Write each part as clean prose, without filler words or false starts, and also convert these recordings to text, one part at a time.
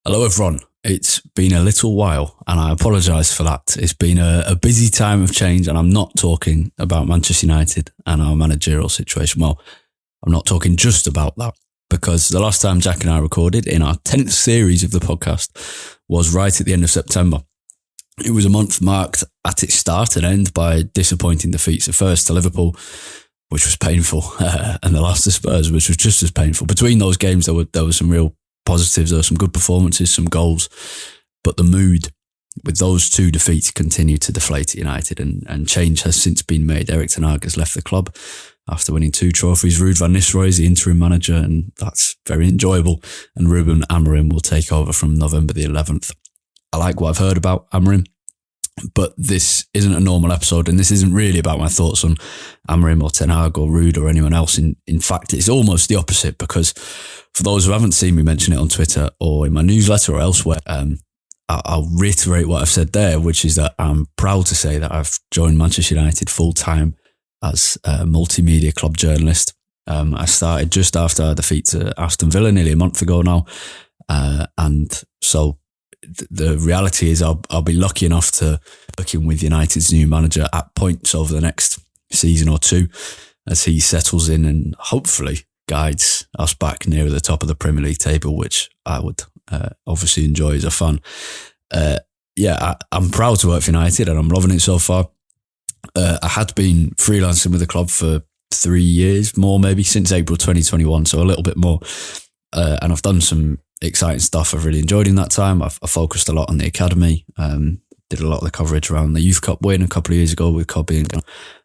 Hello everyone, it's been a little while and I apologise for that. It's been a busy time of change and I'm not talking about Manchester United and our managerial situation. Well, I'm not talking just about that because the last time Jack and I recorded in our 10th series of the podcast was right at the end of September. It was a month marked at its start and end by disappointing defeats, at first to Liverpool, which was painful, and the last to Spurs, which was just as painful. Between those games, there were some real positives, there were some good performances, some goals, but the mood with those two defeats continued to deflate at United, and change has since been made. Erik ten Hag has left the club after winning 2 trophies. Ruud van Nistelrooy is the interim manager, and that's very enjoyable, and Ruben Amorim will take over from November the 11th. I like what I've heard about Amorim, but this isn't a normal episode, and this isn't really about my thoughts on Amorim or Ten Hag or Ruud or anyone else. In fact, it's almost the opposite, because for those who haven't seen me mention it on Twitter or in my newsletter or elsewhere, I'll reiterate what I've said there, which is that I'm proud to say that I've joined Manchester United full-time as a multimedia club journalist. I started just after our defeat to Aston Villa nearly a month ago now, and so the reality is I'll be lucky enough to working with United's new manager at points over the next season or two as he settles in and hopefully guides us back nearer the top of the Premier League table, which I would obviously enjoy as a fan. I'm proud to work for United and I'm loving it so far. I had been freelancing with the club for 3 years, more maybe, since April 2021, so a little bit more. And I've done some exciting stuff I've really enjoyed in that time. I focused a lot on the academy, did a lot of the coverage around the Youth Cup win a couple of years ago with Cobby,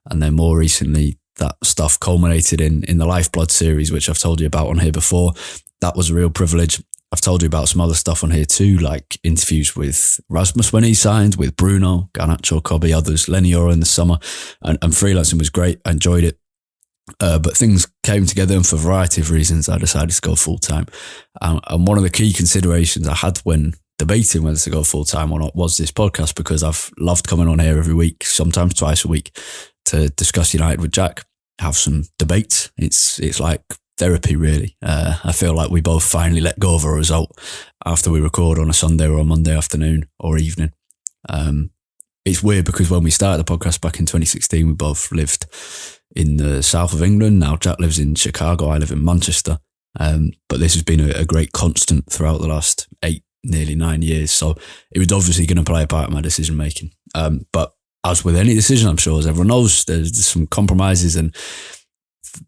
and then more recently that stuff culminated in the Lifeblood series, which I've told you about on here before. That was a real privilege. I've told you about some other stuff on here too, like interviews with Rasmus when he signed, with Bruno, Garnacho, Cobby, others, Lenny Ora in the summer, and freelancing was great. I enjoyed it. But things came together, and for a variety of reasons, I decided to go full-time. And one of the key considerations I had when debating whether to go full-time or not was this podcast, because I've loved coming on here every week, sometimes twice a week, to discuss United with Jack, have some debates. It's like therapy, really. I feel like we both finally let go of a result after we record on a Sunday or a Monday afternoon or evening. It's weird because when we started the podcast back in 2016, we both lived in the south of England. Now Jack lives in Chicago, I live in Manchester. But this has been a great constant throughout the last 8, nearly 9 years. So it was obviously going to play a part in my decision making. But as with any decision, I'm sure, as everyone knows, there's some compromises, and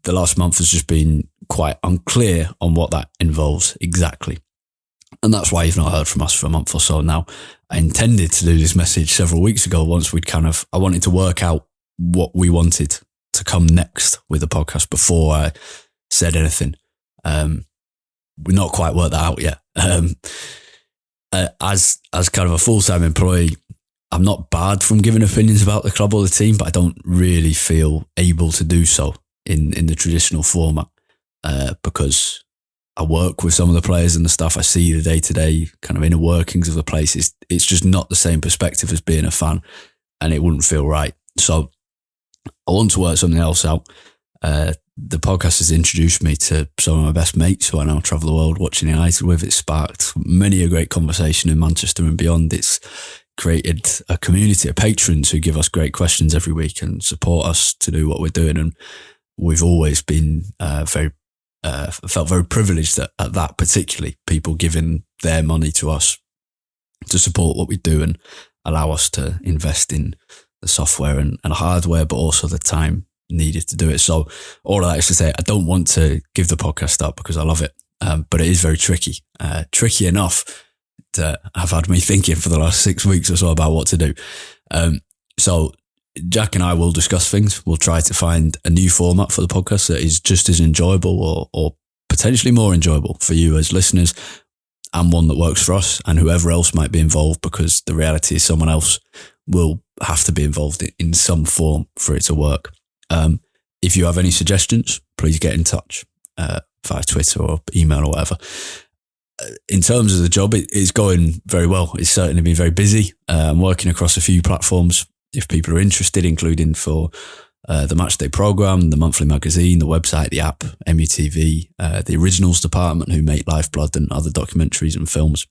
the last month has just been quite unclear on what that involves exactly. And that's why you've not heard from us for a month or so now. I intended to do this message several weeks ago once I wanted to work out what we wanted to come next with the podcast before I said anything. We've not quite worked that out yet. As kind of a full-time employee, I'm not barred from giving opinions about the club or the team, but I don't really feel able to do so in the traditional format, because I work with some of the players and the stuff. I see the day-to-day kind of inner workings of the place. It's just not the same perspective as being a fan, and it wouldn't feel right. So I want to work something else out. The podcast has introduced me to some of my best mates who I now travel the world watching United with. It's sparked many a great conversation in Manchester and beyond. It's created a community of patrons who give us great questions every week and support us to do what we're doing. And we've always been felt very privileged at that, particularly people giving their money to us to support what we do and allow us to invest in the software and hardware, but also the time needed to do it. So all of that is to say, I don't want to give the podcast up because I love it, but it is very tricky enough to have had me thinking for the last 6 weeks or so about what to do. So Jack and I will discuss things. We'll try to find a new format for the podcast that is just as enjoyable or potentially more enjoyable for you as listeners, and one that works for us and whoever else might be involved, because the reality is someone else will have to be involved in some form for it to work. If you have any suggestions, please get in touch via Twitter or email or whatever. In terms of the job, it's going very well. It's certainly been very busy. I'm working across a few platforms. If people are interested, including for the Matchday programme, the monthly magazine, the website, the app, MUTV, the originals department who make Lifeblood and other documentaries and films.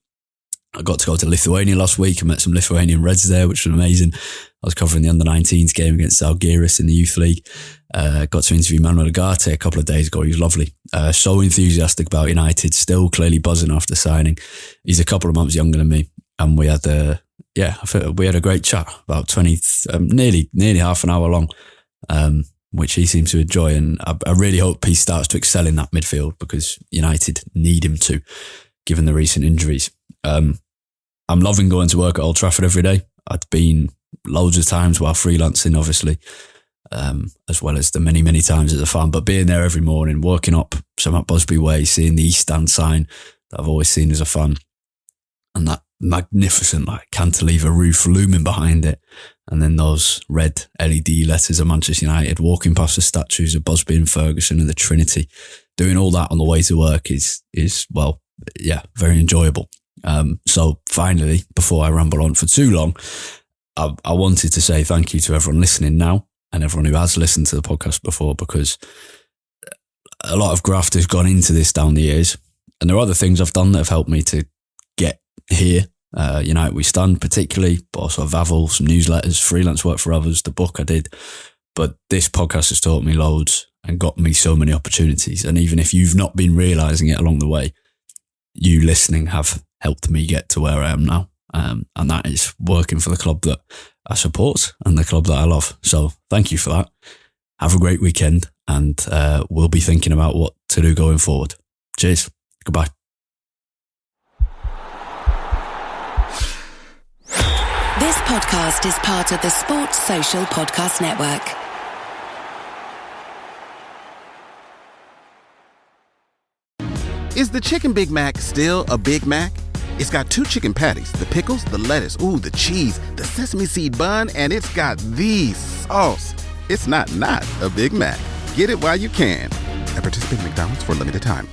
I got to go to Lithuania last week and met some Lithuanian Reds there, which was amazing. I was covering the under-19s game against Zalgiris in the Youth League. Got to interview Manuel Ugarte a couple of days ago. He was lovely. So enthusiastic about United, still clearly buzzing after signing. He's a couple of months younger than me. And we had we had a great chat, about 20, nearly half an hour long, which he seems to enjoy. And I really hope he starts to excel in that midfield because United need him to, given the recent injuries. I'm loving going to work at Old Trafford every day. I'd been loads of times while freelancing, obviously, as well as the many, many times as a fan. But being there every morning, working up some at Busby Way, seeing the East Stand sign that I've always seen as a fan, and that magnificent cantilever roof looming behind it, and then those red LED letters of Manchester United, walking past the statues of Busby and Ferguson and the Trinity, doing all that on the way to work is very enjoyable. So finally, before I ramble on for too long, I wanted to say thank you to everyone listening now and everyone who has listened to the podcast before, because a lot of graft has gone into this down the years, and there are other things I've done that have helped me to get here. United We Stand particularly, but also Vavel, some newsletters, freelance work for others, the book I did. But this podcast has taught me loads and got me so many opportunities. And even if you've not been realising it along the way, you listening have helped me get to where I am now. And that is working for the club that I support and the club that I love. So thank you for that. Have a great weekend, and we'll be thinking about what to do going forward. Cheers. Goodbye. This podcast is part of the Sports Social Podcast Network. Is the Chicken Big Mac still a Big Mac? It's got 2 chicken patties, the pickles, the lettuce, the cheese, the sesame seed bun, and it's got the sauce. It's not a Big Mac. Get it while you can. At participating McDonald's for a limited time.